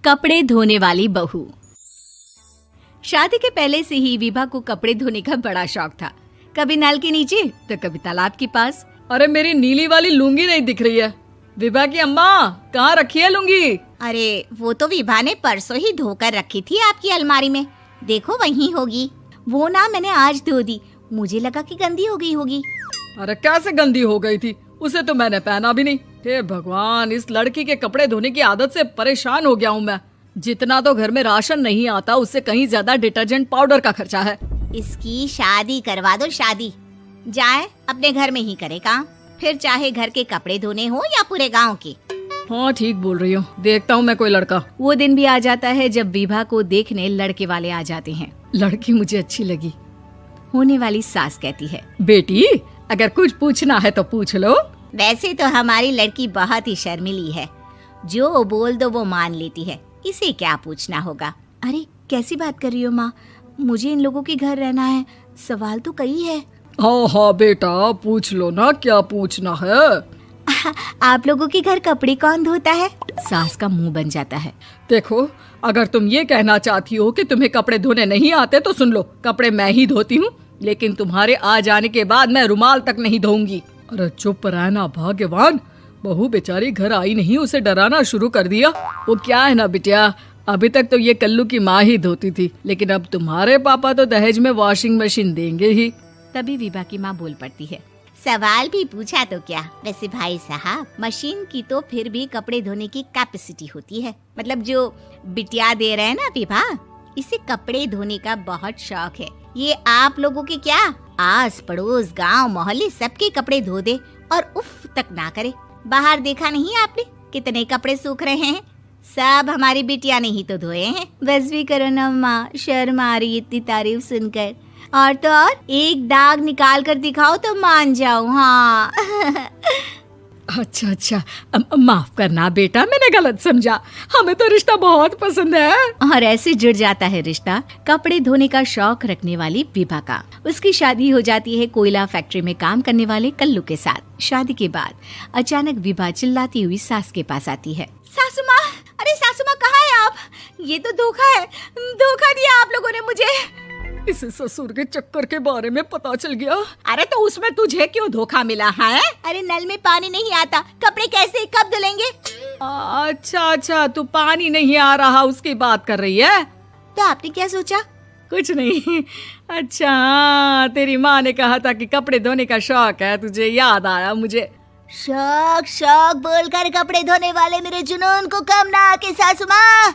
कपड़े धोने वाली बहू। शादी के पहले से ही विभा को कपड़े धोने का बड़ा शौक था। कभी नल के नीचे तो कभी तालाब के पास। अरे मेरी नीली वाली लुंगी नहीं दिख रही है। विभा की अम्मा, कहाँ रखी है लुंगी? अरे वो तो विभा ने परसों ही धोकर रखी थी आपकी अलमारी में, देखो वहीं होगी। वो ना मैंने आज धो दी, मुझे लगा कि गंदी हो गई होगी। अरे कैसे गंदी हो गई थी? उसे तो मैंने पहना भी नहीं। हे भगवान, इस लड़की के कपड़े धोने की आदत से परेशान हो गया हूँ मैं। जितना तो घर में राशन नहीं आता, उससे कहीं ज्यादा डिटर्जेंट पाउडर का खर्चा है। इसकी शादी करवा दो, शादी जाए अपने घर में ही करे काम, फिर चाहे घर के कपड़े धोने हो या पूरे गांव के। हाँ ठीक बोल रही हो, देखता हूँ मैं कोई लड़का। वो दिन भी आ जाता है जब विभा को देखने लड़के वाले आ जाते हैं। लड़की मुझे अच्छी लगी। होने वाली सास कहती है, बेटी अगर कुछ पूछना है तो पूछ लो। वैसे तो हमारी लड़की बहुत ही शर्मीली है, जो बोल दो वो मान लेती है, इसे क्या पूछना होगा। अरे कैसी बात कर रही हो माँ, मुझे इन लोगों के घर रहना है, सवाल तो कई है। हाँ हाँ बेटा, पूछ लो ना, क्या पूछना है। आप लोगों के घर कपड़े कौन धोता है? सास का मुंह बन जाता है। देखो, अगर तुम ये कहना चाहती हो कि तुम्हें कपड़े धोने नहीं आते तो सुन लो, कपड़े मैं ही धोती हूँ, लेकिन तुम्हारे आ जाने के बाद मैं रुमाल तक नहीं धोऊंगी। अरे चुप रहना भाग्यवान, बहू बेचारी घर आई नहीं, उसे डराना शुरू कर दिया। वो क्या है ना बिटिया, अभी तक तो ये कल्लू की माँ ही धोती थी, लेकिन अब तुम्हारे पापा तो दहेज में वॉशिंग मशीन देंगे ही। तभी विभा की माँ बोल पड़ती है, सवाल भी पूछा तो क्या। वैसे भाई साहब, मशीन की तो फिर भी कपड़े धोने की कैपेसिटी होती है। मतलब जो बिटिया दे रहे हैं ना विभा, इसे कपड़े धोने का बहुत शौक है। ये आप लोगों के क्या, आस पड़ोस गांव मोहल्ले सबके कपड़े धो दे और उफ तक ना करे। बाहर देखा नहीं आपने कितने कपड़े सूख रहे हैं? सब हमारी बिटिया ने ही तो धोए हैं। बस भी करो ना माँ, शर्म आ रही इतनी तारीफ सुनकर। और तो और एक दाग निकाल कर दिखाओ तो मान जाओ। हाँ अच्छा अच्छा, माफ करना बेटा, मैंने गलत समझा। हमें तो रिश्ता बहुत पसंद है। और ऐसे जुड़ जाता है रिश्ता कपड़े धोने का शौक रखने वाली विभा का। उसकी शादी हो जाती है कोयला फैक्ट्री में काम करने वाले कल्लू के साथ। शादी के बाद अचानक विभा चिल्लाती हुई सास के पास आती है। सासू माँ, अरे सासू माँ कहाँ है आप? ये तो धोखा है, धोखा दिया आप लोगों ने मुझे। इसे ससुर के चक्कर के बारे में पता चल गया। अरे तो उसमें तुझे क्यों धोखा मिला है? अरे नल में पानी नहीं आता, कपड़े कैसे कब धुलेंगे? अच्छा अच्छा, तू पानी नहीं आ रहा उसकी बात कर रही है। तो आपने क्या सोचा? कुछ नहीं। अच्छा, तेरी माँ ने कहा था कि कपड़े धोने का शौक है तुझे, याद आया मुझे। शौक शौक बोलकर कपड़े धोने वाले मेरे जुनून को कम ना आके सासू माँ,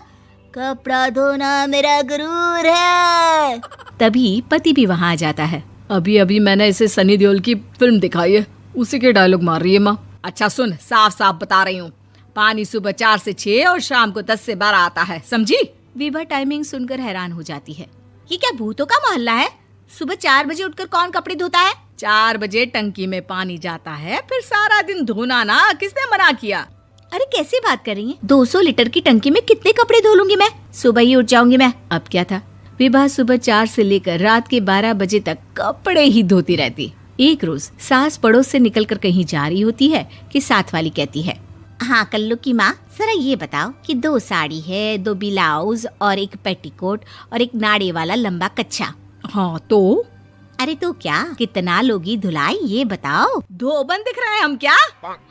कपड़ा धोना मेरा गुरूर है। तभी पति भी वहाँ आ जाता है। अभी अभी मैंने इसे सनी देओल की फिल्म दिखाई है, उसी के डायलॉग मार रही है माँ। अच्छा सुन, साफ साफ बता रही हूँ, पानी सुबह 4 से 6 और शाम को 10 से 12 आता है, समझी? विभा टाइमिंग सुनकर हैरान हो जाती है। ये क्या भूतों का मोहल्ला है? सुबह 4 बजे उठकर कौन कपड़े धोता है? 4 बजे टंकी में पानी जाता है, फिर सारा दिन धोना ना, किसने मना किया? अरे कैसी बात कर रही हैं? 200 लीटर की टंकी में कितने कपड़े धो लूंगी मैं? सुबह ही उठ जाऊंगी मैं। अब क्या था, विभा सुबह 4 से लेकर रात के 12 बजे तक कपड़े ही धोती रहती। एक रोज सास पड़ोस से निकलकर कहीं जा रही होती है कि साथ वाली कहती है, हाँ कल्लू की माँ, जरा ये बताओ कि 2 साड़ी है, 2 ब्लाउज और एक पेटीकोट और एक नाड़े वाला लंबा कच्छा। हाँ तो? अरे तो क्या, कितना लोगी धुलाई ये बताओ। धोबन दिख रहे हैं हम क्या?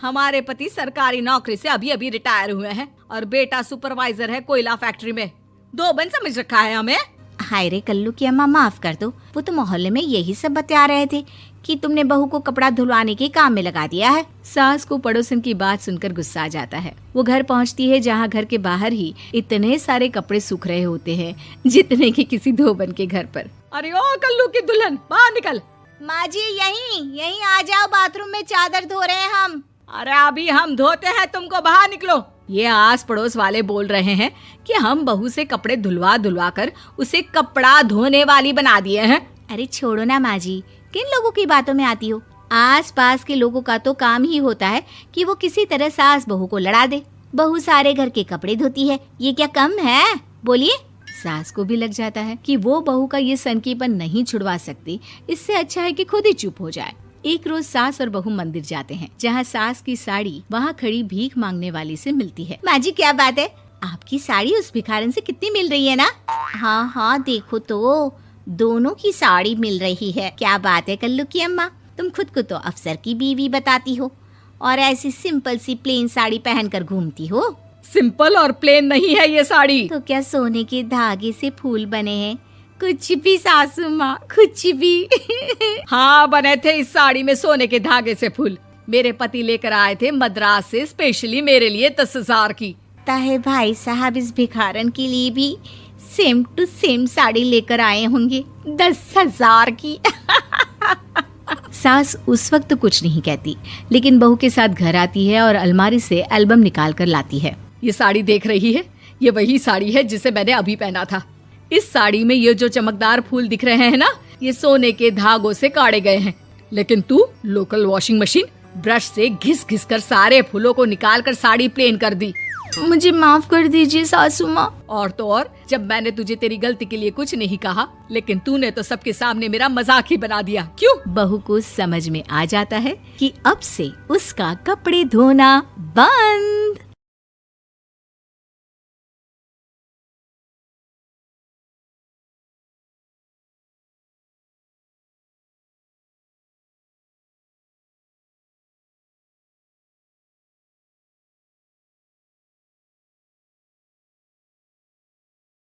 हमारे पति सरकारी नौकरी से अभी अभी रिटायर हुए हैं और बेटा सुपरवाइजर है कोयला फैक्ट्री में। धोबन समझ रखा है हमें। हाय रे कल्लू की अम्मा, माफ कर दो, वो तो मोहल्ले में यही सब बता रहे थे कि तुमने बहू को कपड़ा धुलवाने के काम में लगा दिया है। सास को पड़ोसन की बात सुनकर गुस्सा आ जाता है। वो घर पहुंचती है जहां घर के बाहर ही इतने सारे कपड़े सूख रहे होते हैं जितने कि किसी धोबन के घर पर। अरे ओ कल्लू की दुल्हन, बाहर निकल। माँ जी यहीं आ जाओ, बाथरूम में चादर धो रहे हैं हम। अरे अभी हम धोते हैं, तुमको बाहर निकलो। ये आस पड़ोस वाले बोल रहे हैं कि हम बहू से कपड़े धुलवा धुलवा कर उसे कपड़ा धोने वाली बना दिए हैं। अरे छोड़ो ना माँ जी, किन लोगों की बातों में आती हो? आस पास के लोगों का तो काम ही होता है कि वो किसी तरह सास बहू को लड़ा दे। बहू सारे घर के कपड़े धोती है, ये क्या कम है? बोलिए। सास को भी लग जाता है कि वो बहू का ये सनकीपन नहीं छुड़वा सकती, इससे अच्छा है कि खुद ही चुप हो जाए। एक रोज सास और बहू मंदिर जाते हैं, जहाँ सास की साड़ी वहाँ खड़ी भीख मांगने वाली से मिलती है। माँ जी क्या बात है, आपकी साड़ी उस भिखारन से कितनी मिल रही है ना? हाँ हाँ देखो तो, दोनों की साड़ी मिल रही है। क्या बात है कल्लू की अम्मा, तुम खुद को तो अफसर की बीवी बताती हो और ऐसी सिंपल सी प्लेन साड़ी पहनकर घूमती हो। सिंपल और प्लेन नहीं है ये साड़ी। तो क्या सोने के धागे से फूल बने हैं? कुछ भी सासू माँ, कुछ भी। हाँ बने थे इस साड़ी में सोने के धागे से फूल। मेरे पति लेकर आए थे मद्रास से स्पेशली मेरे लिए 10,000 की। ताहे भाई साहब इस भिखारन के लिए भी सेम टू सेम साड़ी लेकर आए होंगे 10,000 की। सास उस वक्त तो कुछ नहीं कहती, लेकिन बहू के साथ घर आती है और अलमारी से एल्बम निकाल कर लाती है। ये साड़ी देख रही है, ये वही साड़ी है जिसे मैंने अभी पहना था। इस साड़ी में ये जो चमकदार फूल दिख रहे हैं ना, ये सोने के धागों से काढ़े गए हैं। लेकिन तू लोकल वॉशिंग मशीन ब्रश से घिस घिस कर सारे फूलों को निकाल कर साड़ी प्लेन कर दी। मुझे माफ कर दीजिए सासू माँ। और तो और, जब मैंने तुझे तेरी गलती के लिए कुछ नहीं कहा, लेकिन तूने तो सबके सामने मेरा मजाक ही बना दिया। क्यों? बहू को समझ में आ जाता है कि अब से उसका कपड़े धोना बंद।